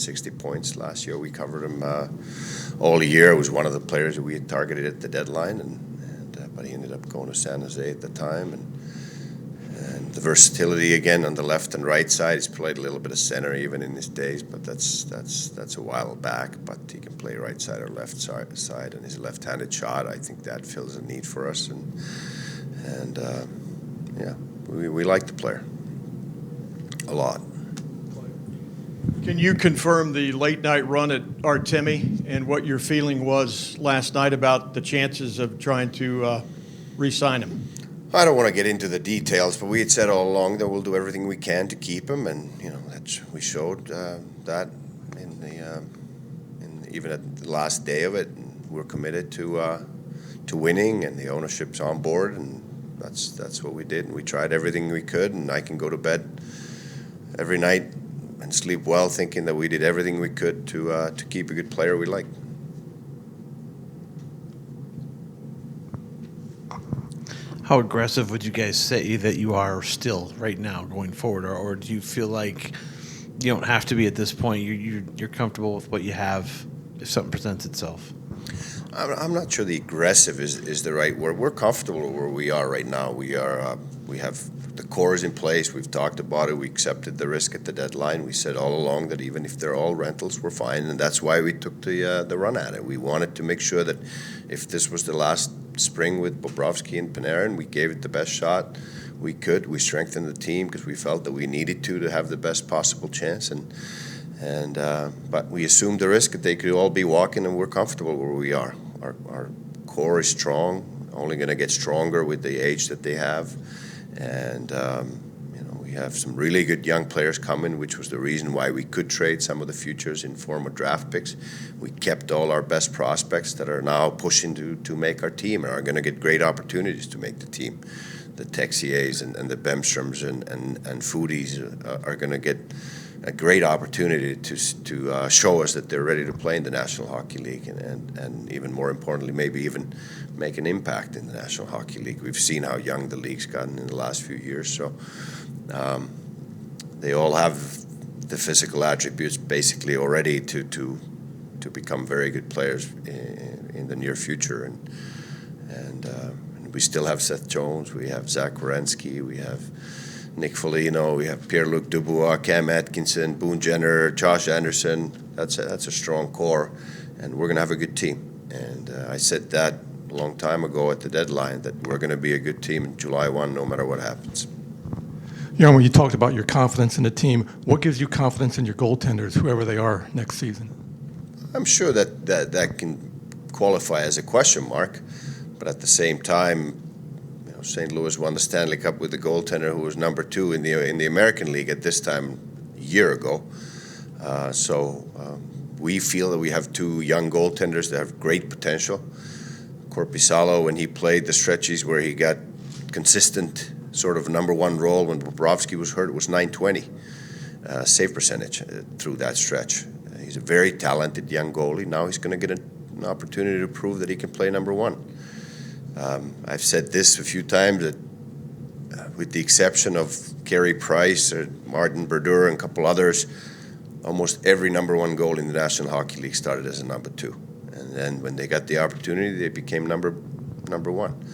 60 points last year. We covered him all year. It was one of the players that we had targeted at the deadline, but he ended up going to San Jose at the time. And the versatility again on the left and right side. He's played a little bit of center even in his days, but that's a while back. But he can play right side or left side, and his left-handed shot, I think that fills a need for us. And we like the player a lot. Can you confirm the late night run at Artemi and what your feeling was last night about the chances of trying to re-sign him? I don't want to get into the details, but we had said all along that we'll do everything we can to keep him, and we showed that even at the last day of it. And we're committed to winning, and the ownership's on board, and that's what we did. And we tried everything we could, and I can go to bed every night and sleep well, thinking that we did everything we could to keep a good player we like. How aggressive would you guys say that you are still right now going forward, or do you feel like you don't have to be at this point? You're comfortable with what you have if something presents itself? I'm not sure the aggressive is the right word. We're comfortable where we are right now. We have the core is in place. We've talked about it. We accepted the risk at the deadline. We said all along that even if they're all rentals, we're fine, and that's why we took the run at it. We wanted to make sure that if this was the last spring with Bobrovsky and Panarin, we gave it the best shot we could. We strengthened the team because we felt that we needed to have the best possible chance, but we assumed the risk that they could all be walking, and we're comfortable where we are. Our core is strong, only going to get stronger with the age that they have, and we have some really good young players coming, which was the reason why we could trade some of the futures in form of draft picks. We kept all our best prospects that are now pushing to make our team and are going to get great opportunities to make the team. The Texiers and the Bemstroms and Foodies are going to get a great opportunity to show us that they're ready to play in the National Hockey League and even more importantly, maybe even make an impact in the National Hockey League. We've seen how young the league's gotten in the last few years, so they all have the physical attributes basically already to become very good players in the near future. And we still have Seth Jones, we have Zach Werenski, we have Nick Foligno, we have Pierre-Luc Dubois, Cam Atkinson, Boone Jenner, Josh Anderson. That's a strong core, and we're going to have a good team. And I said that a long time ago at the deadline, that we're going to be a good team in July 1 no matter what happens. When you talked about your confidence in the team, what gives you confidence in your goaltenders, whoever they are, next season? I'm sure that can qualify as a question mark, but at the same time, St. Louis won the Stanley Cup with the goaltender who was number 2 in the American League at this time a year ago. So we feel that we have 2 young goaltenders that have great potential. Korpisalo, when he played the stretches where he got consistent sort of number 1 role when Bobrovsky was hurt, it was .920 save percentage through that stretch. He's a very talented young goalie. Now he's going to get an opportunity to prove that he can play number 1. I've said this a few times that with the exception of Carey Price or Martin Brodeur and a couple others, almost every number 1 goal in the National Hockey League started as a number 2. And then when they got the opportunity, they became number 1.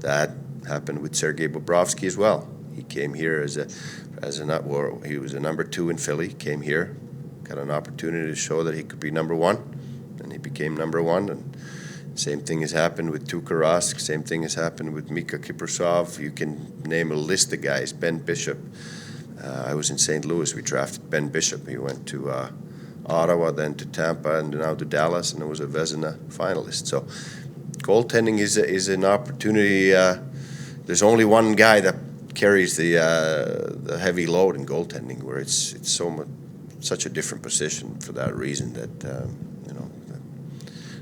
That happened with Sergei Bobrovsky as well. He came here he was a number 2 in Philly, came here, got an opportunity to show that he could be number 1, and he became number 1. And same thing has happened with Tuukka Rask. Same thing has happened with Mika Kiprasov. You can name a list of guys. Ben Bishop. I was in St. Louis. We drafted Ben Bishop. He went to Ottawa, then to Tampa, and now to Dallas, and was a Vezina finalist. So goaltending is an opportunity. There's only one guy that carries the heavy load in goaltending, where it's such a different position for that reason that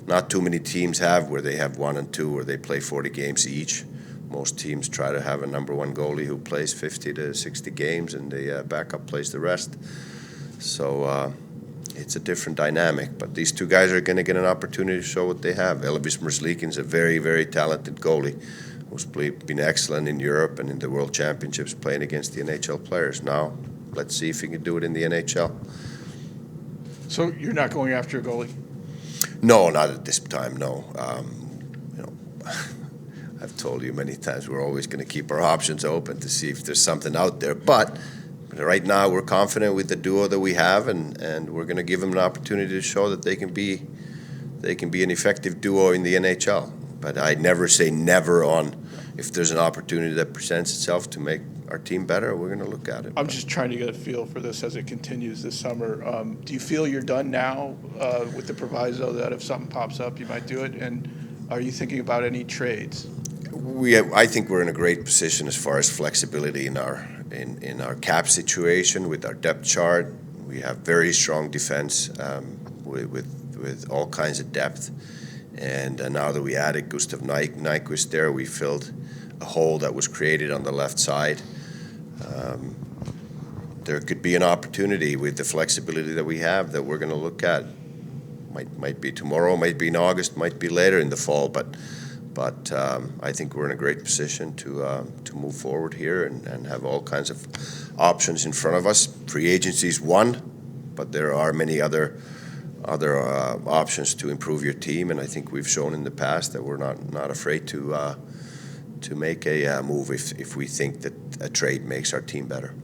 not too many teams have where they have 1 and 2 or they play 40 games each. Most teams try to have a number 1 goalie who plays 50 to 60 games and the backup plays the rest. So it's a different dynamic. But these 2 guys are going to get an opportunity to show what they have. Elvis Merzlikins is a very, very talented goalie who's been excellent in Europe and in the World Championships playing against the NHL players. Now, let's see if he can do it in the NHL. So you're not going after a goalie? No, not at this time, no. You know, I've told you many times we're always going to keep our options open to see if there's something out there. But right now we're confident with the duo that we have, and we're going to give them an opportunity to show that they can be an effective duo in the NHL. But I never say never on if there's an opportunity that presents itself to make our team better, we're going to look at it. I'm just trying to get a feel for this as it continues this summer. Do you feel you're done now with the proviso that if something pops up, you might do it? And are you thinking about any trades? I think we're in a great position as far as flexibility in our cap situation with our depth chart. We have very strong defense with all kinds of depth. And now that we added Gustav Nyquist there, we filled a hole that was created on the left side. There could be an opportunity with the flexibility that we have that we're going to look at. Might be tomorrow, might be in August, might be later in the fall, but I think we're in a great position to move forward here and have all kinds of options in front of us. Free agency is one, but there are many other options to improve your team, and I think we've shown in the past that we're not afraid to make a move if we think that a trade makes our team better.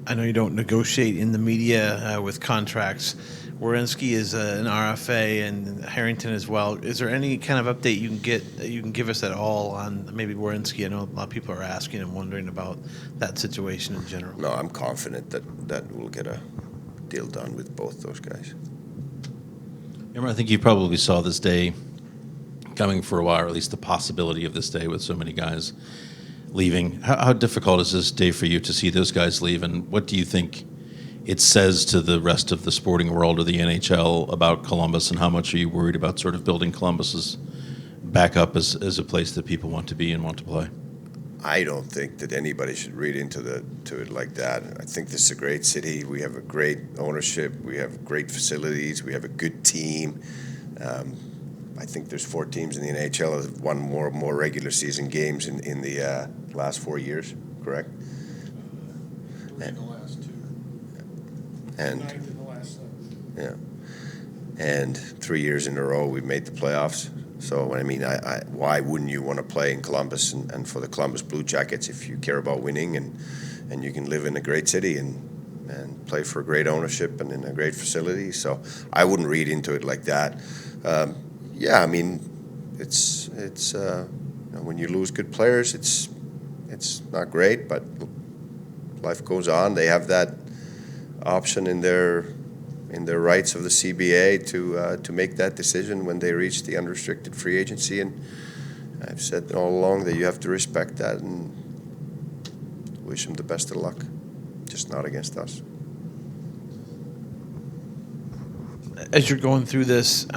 I know you don't negotiate in the media with contracts. Werenski is an RFA and Harrington as well. Is there any kind of update you can give us at all on maybe Werenski? I know a lot of people are asking and wondering about that situation in general. No, I'm confident that we'll get a deal done with both those guys. I think you probably saw this day coming for a while, or at least the possibility of this day with so many guys leaving. How difficult is this day for you to see those guys leave, and what do you think it says to the rest of the sporting world or the NHL about Columbus, and how much are you worried about sort of building Columbus's back up as a place that people want to be and want to play? I don't think that anybody should read into it like that. I think this is a great city. We have a great ownership. We have great facilities. We have a good team. I think there's 4 teams in the NHL that have won more regular season games in the last 4 years, correct? In the last 2. And 9th in the last 7. yeah, and 3 years in a row we've made the playoffs. So I mean, why wouldn't you want to play in Columbus and for the Columbus Blue Jackets if you care about winning and you can live in a great city and play for great ownership and in a great facility? So I wouldn't read into it like that. Yeah, I mean, it's when you lose good players, it's not great, but life goes on. They have that option in their rights of the CBA to make that decision when they reach the unrestricted free agency, and I've said all along that you have to respect that and wish them the best of luck, just not against us. As you're going through this,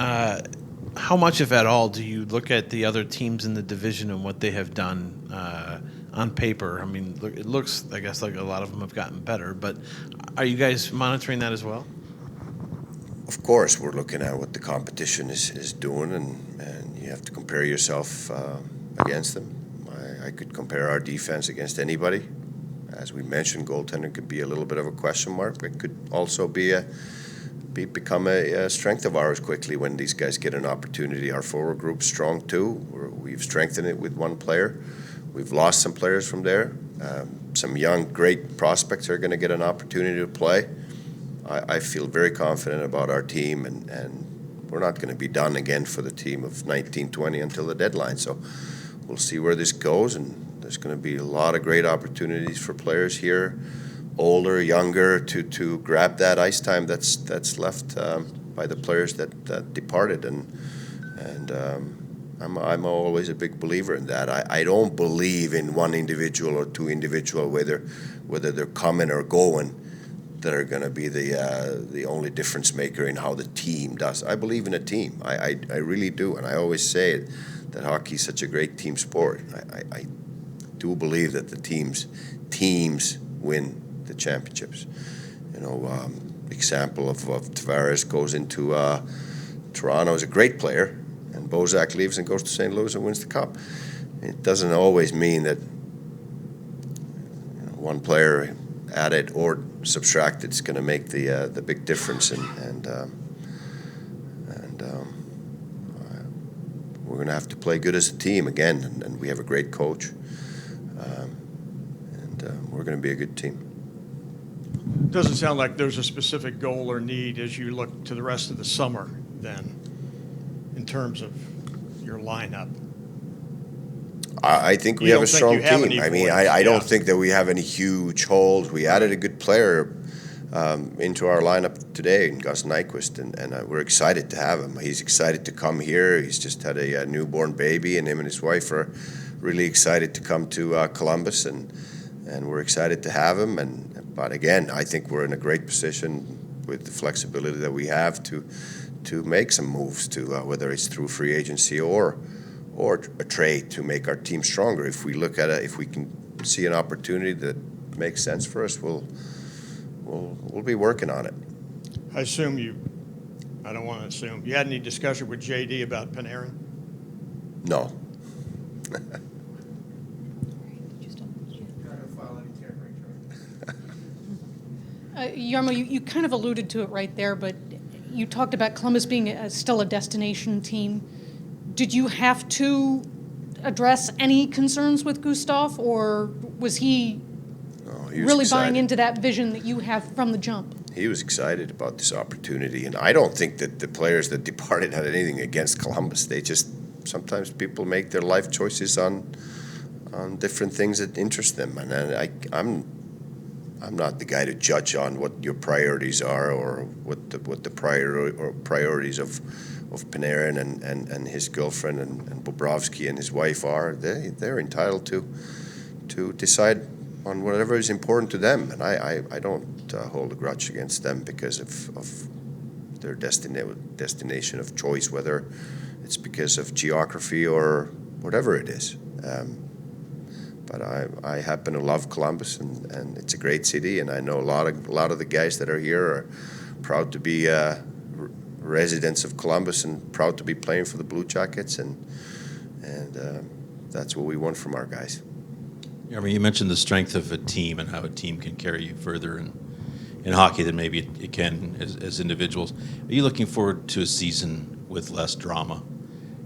how much, if at all, do you look at the other teams in the division and what they have done on paper? I mean, it looks, I guess, like a lot of them have gotten better, but are you guys monitoring that as well? Of course, we're looking at what the competition is doing, and you have to compare yourself against them. I could compare our defense against anybody. As we mentioned, goaltending could be a little bit of a question mark, but it could also become a strength of ours quickly when these guys get an opportunity. Our forward group's strong too. We've strengthened it with one player. We've lost some players from there. Some young, great prospects are going to get an opportunity to play. I feel very confident about our team, and we're not going to be done again for the team of 1920 until the deadline. So we'll see where this goes, and there's going to be a lot of great opportunities for players here, older, younger, to grab that ice time that's left by the players that departed, and I'm always a big believer in that. I don't believe in one individual or two individual, whether they're coming or going, that are going to be the only difference maker in how the team does. I believe in a team. I really do, and I always say it, that hockey is such a great team sport. I do believe that the teams win the championships. You know, example of Tavares goes into Toronto as a great player, and Bozak leaves and goes to St. Louis and wins the cup. It doesn't always mean that one player added or subtracted is going to make the big difference. We're going to have to play good as a team again, and we have a great coach, we're going to be a good team. Doesn't sound like there's a specific goal or need as you look to the rest of the summer then, in terms of your lineup. I think we You have a don't think strong you have team. any I mean, voids, I yeah. don't think that we have any huge holes. We added a good player into our lineup today, in Gus Nyquist, and we're excited to have him. He's excited to come here. He's just had a newborn baby, and him and his wife are really excited to come to Columbus, and we're excited to have him. But again, I think we're in a great position with the flexibility that we have to make some moves to whether it's through free agency or a trade to make our team stronger. If we look at it, if we can see an opportunity that makes sense for us, we'll be working on it. I assume I don't want to assume, you had any discussion with JD about Panarin? No. Jarmo, you kind of alluded to it right there, but you talked about Columbus being still a destination team. Did you have to address any concerns with Gustav, or was he He was really excited. buying into that vision that you have from the jump? He was excited about this opportunity, and I don't think that the players that departed had anything against Columbus. They just, sometimes people make their life choices on different things that interest them, and I'm not the guy to judge on what your priorities are or what the priorities of Panarin and his girlfriend and Bobrovsky and his wife are. They're entitled to decide on whatever is important to them, and I don't hold a grudge against them because of their destination of choice, whether it's because of geography or whatever it is. But I happen to love Columbus, and it's a great city, and I know a lot of the guys that are here are proud to be residents of Columbus and proud to be playing for the Blue Jackets, and that's what we want from our guys. Yeah, I mean, you mentioned the strength of a team and how a team can carry you further in hockey than maybe it can as individuals. Are you looking forward to a season with less drama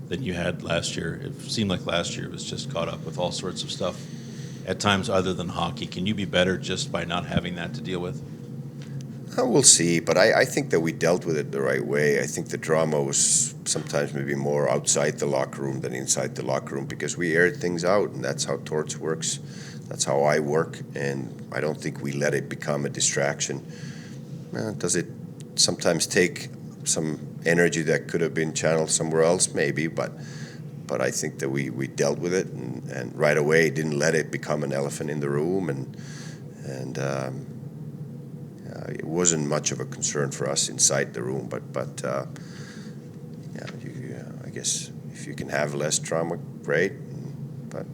than you had last year? It seemed like last year was just caught up with all sorts of stuff at times other than hockey. Can you be better just by not having that to deal with? We'll see, but I think that we dealt with it the right way. I think the drama was sometimes maybe more outside the locker room than inside the locker room because we aired things out, and that's how Torts works. That's how I work, and I don't think we let it become a distraction. Does it sometimes take some energy that could have been channeled somewhere else? Maybe, but I think that we dealt with it and right away didn't let it become an elephant in the room, and it wasn't much of a concern for us inside the room, but I guess if you can have less drama, great. But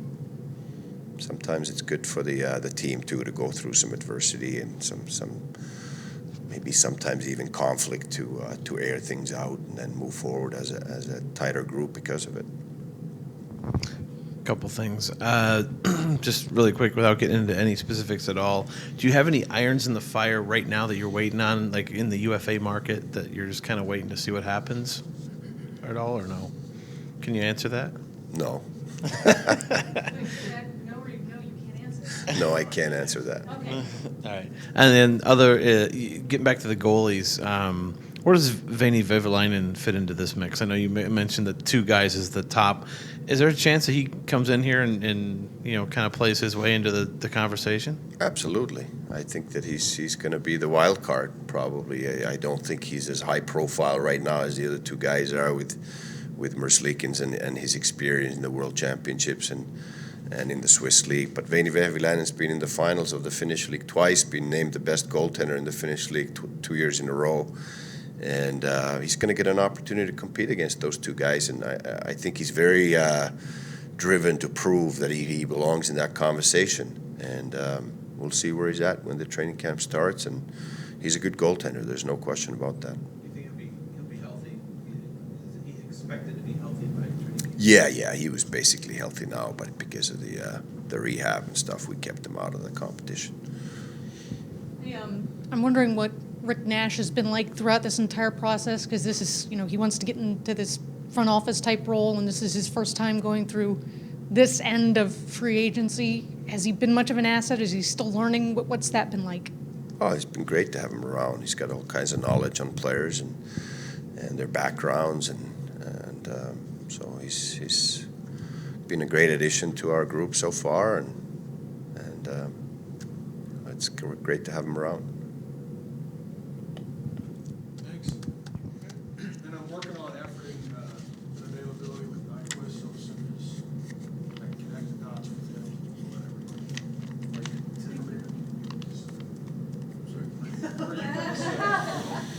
sometimes it's good for the team too to go through some adversity and some maybe sometimes even conflict to air things out and then move forward as a tighter group because of it. Couple things. Just really quick, without getting into any specifics at all, do you have any irons in the fire right now that you're waiting on, like in the UFA market, that you're just kind of waiting to see what happens at all, or no? Can you answer that? No. No, I can't answer that. Okay. All right. And then getting back to the goalies, where does Veini Vehviläinen fit into this mix? I know you mentioned the two guys as the top. Is there a chance that he comes in here and kind of plays his way into the conversation? Absolutely. I think that he's going to be the wild card, probably. I don't think he's as high profile right now as the other two guys are with Merzlikins and his experience in the World Championships and in the Swiss League. But Veini Vehviläinen's been in the finals of the Finnish League twice, been named the best goaltender in the Finnish League 2 years in a row. And he's going to get an opportunity to compete against those two guys. And I think he's very driven to prove that he belongs in that conversation. And we'll see where he's at when the training camp starts. And he's a good goaltender. There's no question about that. Do you think he'll be healthy? Is he expected to be healthy by training camp? Yeah, he was basically healthy now, but because of the rehab and stuff, we kept him out of the competition. I'm wondering what Rick Nash has been like throughout this entire process, because this is, he wants to get into this front office type role, and this is his first time going through this end of free agency. Has he been much of an asset? Is he still learning? What's that been like? Oh, it's been great to have him around. He's got all kinds of knowledge on players and their backgrounds, and so he's been a great addition to our group so far, and it's great to have him around. Thanks. And I'm working on efforting an availability with Nyquist, so as soon as I can connect the dots with him, whatever. Like, or you can say.